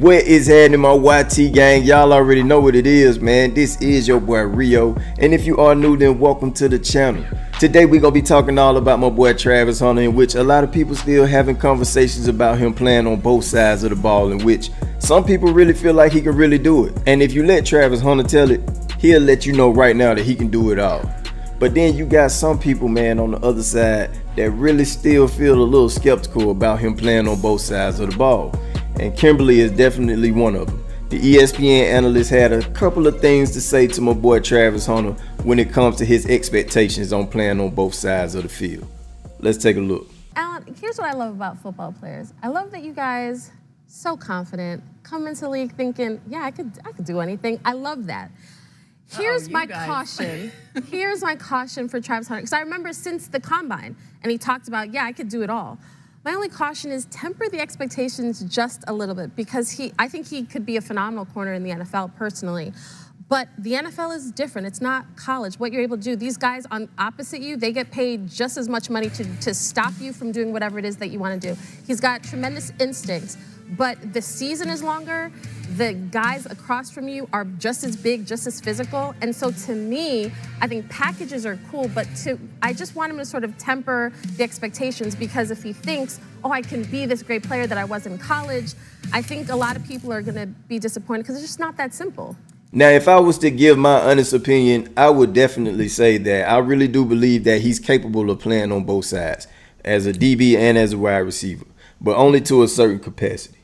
What is happening, my YT gang? Y'all already know what it is, man. This is your boy Rio, and if you are new, then welcome to the channel. Today we're gonna be talking all about my boy Travis Hunter, in which a lot of people still having conversations about him playing on both sides of the ball, in which some people really feel like he can really do it. And if you let Travis Hunter tell it, he'll let you know right now that he can do it all. But then you got some people, man, on the other side that really still feel a little skeptical about him playing on both sides of the ball. And Kimberly is definitely one of them. The ESPN analyst had a couple of things to say to my boy Travis Hunter when it comes to his expectations on playing on both sides of the field. Let's take a look. Alan, here's what I love about football players. I love that you guys, so confident, come into the league thinking, yeah, I could do anything. I love that. Here's my caution. Here's my caution for Travis Hunter. Because I remember since the combine, and he talked about, yeah, I could do it all. My only caution is temper the expectations just a little bit, because I think he could be a phenomenal corner in the NFL personally. But the NFL is different. It's not college. What you're able to do, these guys on opposite you, they get paid just as much money to stop you from doing whatever it is that you want to do. He's got tremendous instincts, but the season is longer. The guys across from you are just as big, just as physical. And so to me, I think packages are cool, but I just want him to sort of temper the expectations, because if he thinks, oh, I can be this great player that I was in college, I think a lot of people are gonna be disappointed, because it's just not that simple. Now, if I was to give my honest opinion, I would definitely say that I really do believe that he's capable of playing on both sides, as a DB and as a wide receiver, but only to a certain capacity.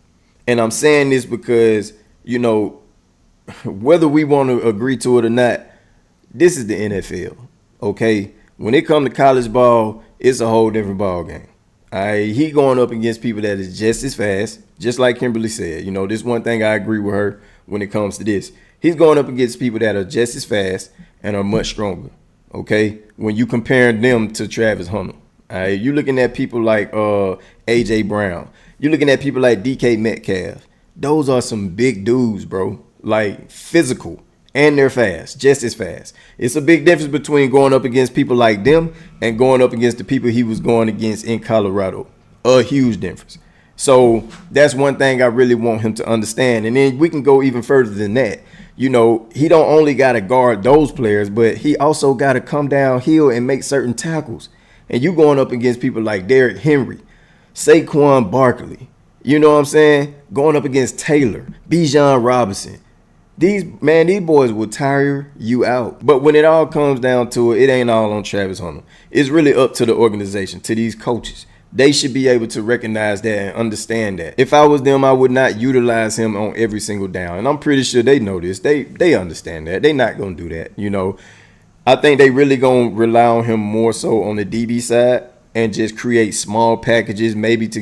And I'm saying this because, you know, whether we want to agree to it or not, this is the NFL, okay? When it comes to college ball, it's a whole different ball game. He going up against people that is just as fast, just like Kimberly said. You know, this one thing I agree with her when it comes to this. He's going up against people that are just as fast and are much stronger, okay? When you comparing them to Travis Hunter. You looking at people like A.J. Brown. You're looking at people like DK Metcalf. Those are some big dudes, bro. Like, physical. And they're fast, just as fast. It's a big difference between going up against people like them and going up against the people he was going against in Colorado. A huge difference. So that's one thing I really want him to understand. And then we can go even further than that. You know, he don't only got to guard those players, but he also got to come downhill and make certain tackles. And you going up against people like Derrick Henry, Saquon Barkley, you know what I'm saying? Going up against Taylor, Bijan Robinson. These boys will tire you out. But when it all comes down to it, it ain't all on Travis Hunter. It's really up to the organization, to these coaches. They should be able to recognize that and understand that. If I was them, I would not utilize him on every single down. And I'm pretty sure they know this. They understand that. They're not going to do that, you know. I think they really going to rely on him more so on the DB side and just create small packages, maybe to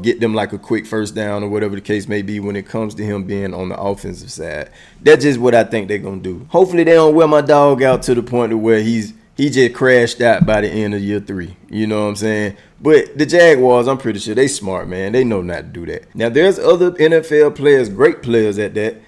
get them like a quick first down or whatever the case may be when it comes to him being on the offensive side. That's just what I think they're going to do. Hopefully they don't wear my dog out to the point of where he just crashed out by the end of year 3. You know what I'm saying? But the Jaguars, I'm pretty sure they smart, man. They know not to do that. Now, there's other NFL players, great players at that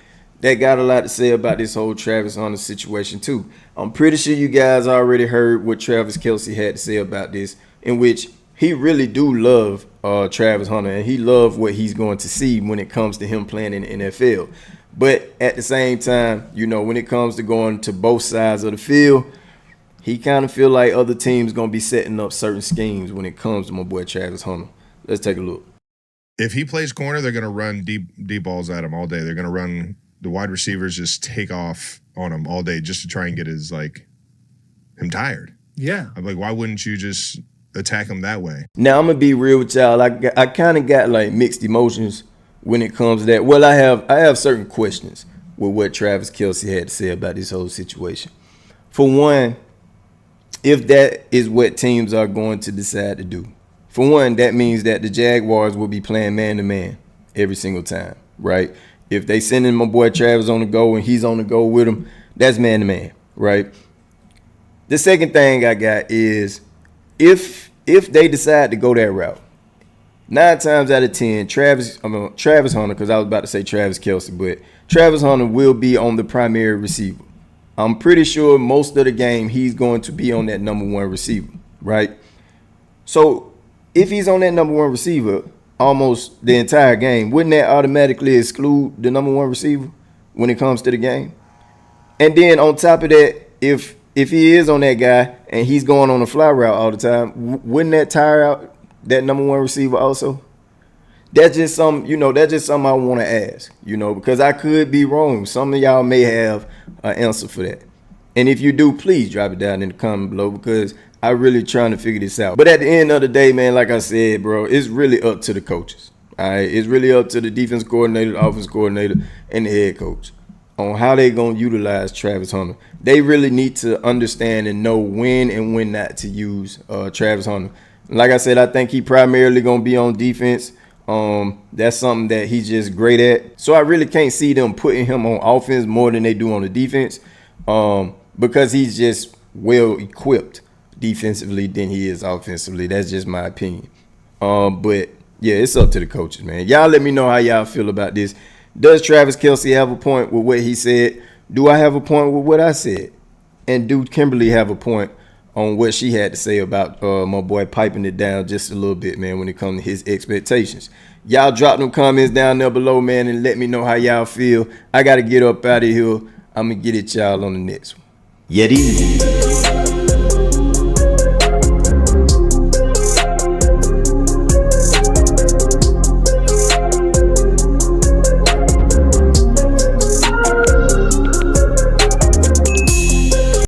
got a lot to say about this whole Travis Hunter situation too. I'm pretty sure you guys already heard what Travis Kelce had to say about this, in which he really do love Travis Hunter, and he love what he's going to see when it comes to him playing in the NFL. But at the same time, you know, when it comes to going to both sides of the field, he kind of feel like other teams going to be setting up certain schemes when it comes to my boy Travis Hunter. Let's take a look. If he plays corner, they're going to run deep balls at him all day. They're going to run the wide receivers, just take off on him all day just to try and get him tired. Yeah. I'm like, why wouldn't you just attack him that way? Now, I'm going to be real with y'all. I kind of got like mixed emotions when it comes to that. Well, I have certain questions with what Travis Kelce had to say about this whole situation. For one, if that is what teams are going to decide to do. For one, that means that the Jaguars will be playing man-to-man every single time, right? If they sending my boy Travis on the go and he's on the go with him, that's man-to-man, right? The second thing I got is if they decide to go that route, 9 times out of 10, Travis Hunter, because I was about to say Travis Kelce, but Travis Hunter will be on the primary receiver. I'm pretty sure most of the game he's going to be on that number 1 receiver, right? So if he's on that number 1 receiver, almost the entire game, wouldn't that automatically exclude the number one receiver when it comes to the game? And then on top of that, if he is on that guy and he's going on a fly route all the time, wouldn't that tire out that number one receiver also? That's just something I want to ask, because I could be wrong. Some of y'all may have an answer for that. And if you do, please drop it down in the comment below, because I'm really trying to figure this out. But at the end of the day, man, like I said, bro, it's really up to the coaches. All right, it's really up to the defense coordinator, the offense coordinator, and the head coach on how they gonna utilize Travis Hunter. They really need to understand and know when and when not to use Travis Hunter. Like I said, I think he primarily gonna be on defense. That's something that he's just great at. So I really can't see them putting him on offense more than they do on the defense, because he's just well equipped defensively than he is offensively. That's just my opinion. But yeah, it's up to the coaches, man. Y'all let me know how y'all feel about this. Does Travis Kelce have a point with what he said? Do I have a point with what I said? And do Kimberly have a point on what she had to say about my boy piping it down just a little bit, man, when it comes to his expectations? Y'all drop them comments down there below, man, and let me know how y'all feel. I got to get up out of here. I'm going to get it y'all on the next one. Yeti.